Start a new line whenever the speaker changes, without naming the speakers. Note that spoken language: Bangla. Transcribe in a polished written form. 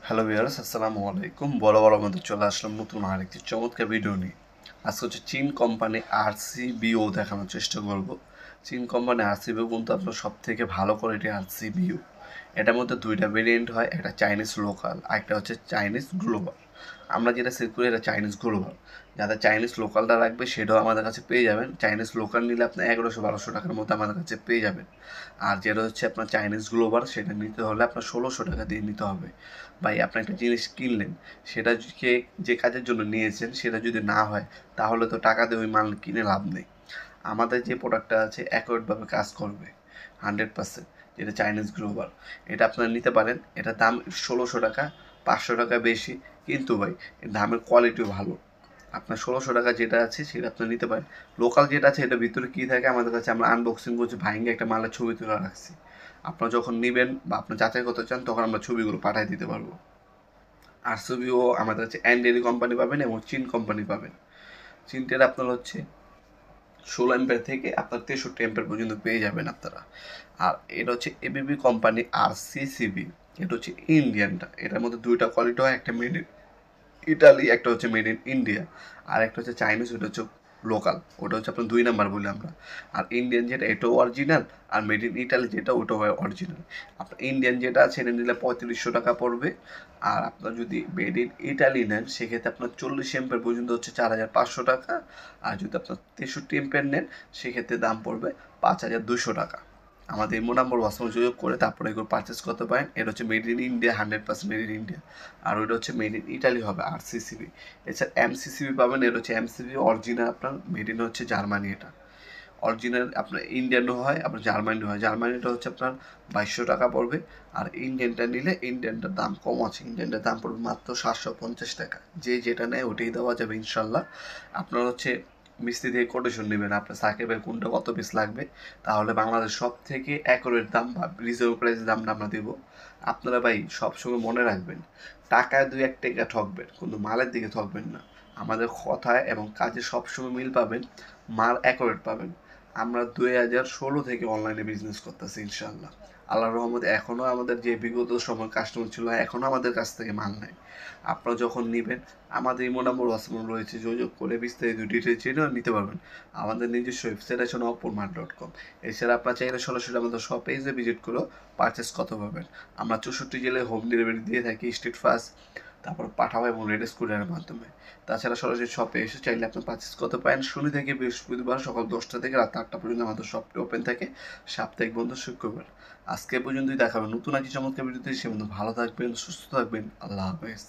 হ্যালো ভিউয়ার্স, আসসালামু আলাইকুম। বরাবর আমাদের চলে আসলাম নতুন আরেকটি চমৎকার ভিডিও নিয়ে। আজকে হচ্ছে চীন কোম্পানি আরসিবিও দেখানোর চেষ্টা করব। চীন কোম্পানি আরসিবিও কিন্তু আপনার সব থেকে ভালো কোয়ালিটি আরসিবিও। এটার মধ্যে দুইটা ভেরিয়েন্ট হয়, একটা চাইনিজ লোকাল আর একটা হচ্ছে চাইনিজ গ্লোবাল। আমরা যেটা সেল করি এটা চাইনিজ গ্লোবাল। যাদের চাইনিজ লোকালটা রাখবে সেটাও আমাদের কাছে পেয়ে যাবেন। চাইনিজ লোকাল নিলে আপনি 1100-1200 টাকার মধ্যে আমাদের কাছে পেয়ে যাবেন। আর যেটা হচ্ছে আপনার চাইনিজ গ্লোবাল, সেটা নিতে হলে আপনার 1600 টাকা দিয়ে নিতে হবে। ভাই, আপনি একটা জিনিস কিনলেন, সেটা যে কাজের জন্য নিয়েছেন সেটা যদি না হয়, তাহলে তো টাকা দিয়ে ওই মাল কিনে লাভ নেই। আমাদের যে প্রোডাক্টটা আছে অ্যাকুরেটভাবে কাজ করবে 100%, যেটা চাইনিজ গ্লোবাল। এটা আপনারা নিতে পারেন। এটার দাম 1600 টাকা, 500 টাকা বেশি, কিন্তু ভাই এর দামের কোয়ালিটিও ভালো। আপনার 1600 টাকা যেটা আছে সেটা আপনি নিতে পারেন। লোকাল যেটা আছে এটার ভিতরে কী থাকে আমাদের কাছে, আমরা আনবক্সিং করছি, ভাইঙ্গে একটা মালের ছবি তুলে রাখছি। আপনারা যখন নেবেন বা আপনি যাচাই করতে চান তখন আমরা ছবিগুলো পাঠিয়ে দিতে পারবো। আরসিবিও আমাদের কাছে অ্যান্ডেরি কোম্পানি পাবেন এবং চীন কোম্পানি পাবেন। চীনটের আপনার হচ্ছে 16 এম্পের থেকে আপনার 63 এম্পের পর্যন্ত পেয়ে যাবেন আপনারা। আর এটা হচ্ছে এবিবি কোম্পানি আরসিসিবি। এটা হচ্ছে ইন্ডিয়ানটা। এটার মধ্যে দুইটা কোয়ালিটি হয়, একটা মেড ইন ইটালি, একটা হচ্ছে মেড ইন ইন্ডিয়া। আর একটা হচ্ছে চাইনিজ, ওটা হচ্ছে লোকাল। ওটা হচ্ছে আপনার 2 নাম্বার বলি আমরা। আর ইন্ডিয়ান যেটা, এটাও অরিজিনাল। আর মেড ইন ইটালি যেটা, ওটাও অরিজিনাল। আপনার ইন্ডিয়ান যেটা আছে এটা নিলে 3500 টাকা পড়বে। আর আপনার যদি মেড ইন ইটালি নেন সেক্ষেত্রে আপনার 40 এম্পের পর্যন্ত হচ্ছে 4500 টাকা। আর যদি আপনার 63 এম্পের নেন সেক্ষেত্রে দাম পড়বে 5200 টাকা। আমাদের ইমো নাম্বার হোয়াটসঅ্যাপে যোগাযোগ করে তারপরে এগুলো পারচেস করতে পারেন। এটা হচ্ছে made in India, 100% made in India. আর ওইটা হচ্ছে মেড ইন ইটালি হবে আরসিসিবি। এছাড়া এমসিসিবি পাবেন, এটা হচ্ছে এমসিবি অরিজিনাল, আপনার মেড ইন হচ্ছে জার্মানি। এটা অরিজিনাল আপনার ইন্ডিয়ানও হয়, আপনার জার্মানিও হয়। জার্মানিটা হচ্ছে আপনার 2200 টাকা পড়বে। আর ইন্ডিয়ানটা নিলে ইন্ডিয়ানটার দাম কম আছে, ইন্ডিয়ানটার দাম পড়বে মাত্র 750 টাকা। যে যেটা নেয় ওটাই দেওয়া যাবে ইনশাল্লাহ। আপনার হচ্ছে মিস্ত্রি থেকে কোটেশন নেবেন আপনার সাকিবের কোনটা কত পিস লাগবে, তাহলে বাংলাদেশ সব থেকে অ্যাকুরেট দাম বা রিজনেবল প্রাইসের দামটা আমরা দেবো। আপনারা ভাই সবসময় মনে রাখবেন, টাকায় 2-1 টাকা ঠকবেন, কিন্তু মালের দিকে ঠকবেন না। আমাদের কথায় এবং কাজে সবসময় মিল পাবেন, মাল অ্যাকুরেট পাবেন। আমরা 2016 থেকে অনলাইনে বিজনেস করতেছি ইনশাল্লাহ। আল্লাহর রহমতে এখনও আমাদের যে বিগত সময় কাস্টমার ছিল এখনও আমাদের কাছ থেকে মাল নেয়। আপনারা যখন নেবেন আমাদের ইমো নাম্বার হোয়াটসঅ্যাপ রয়েছে, যোগাযোগ করে বিস্তারিত ডিটেলস জেনে নিতে পারবেন। আমাদের নিজস্ব ওয়েবসাইট আছে নবপুরমার্ট.com। এছাড়া আপনারা চাইলে সরাসরি আমাদের সব পেজে ভিজিট করেও পারচেস করতে পারবেন। আমরা 64 জেলায় হোম ডেলিভারি দিয়ে থাকি, স্ট্রিট ফাস্ট, তারপর পাঠাবো এবং রেড স্কুটারের মাধ্যমে। তাছাড়া সরাসরি শপে এসে চাইলে আপনি পারচেস করতে পারেন। শনি থেকে বৃহস্পতিবার সকাল 10টা থেকে রাত 8টা পর্যন্ত আমাদের শপটি ওপেন থাকে, সাপ্তাহিক বন্ধ শুক্রবার। আজকে পর্যন্তই দেখাবেন নতুন একটি চমৎকার ভিডিওতে। সে বন্ধু ভালো থাকবেন, সুস্থ থাকবেন। আল্লাহ হাফেজ।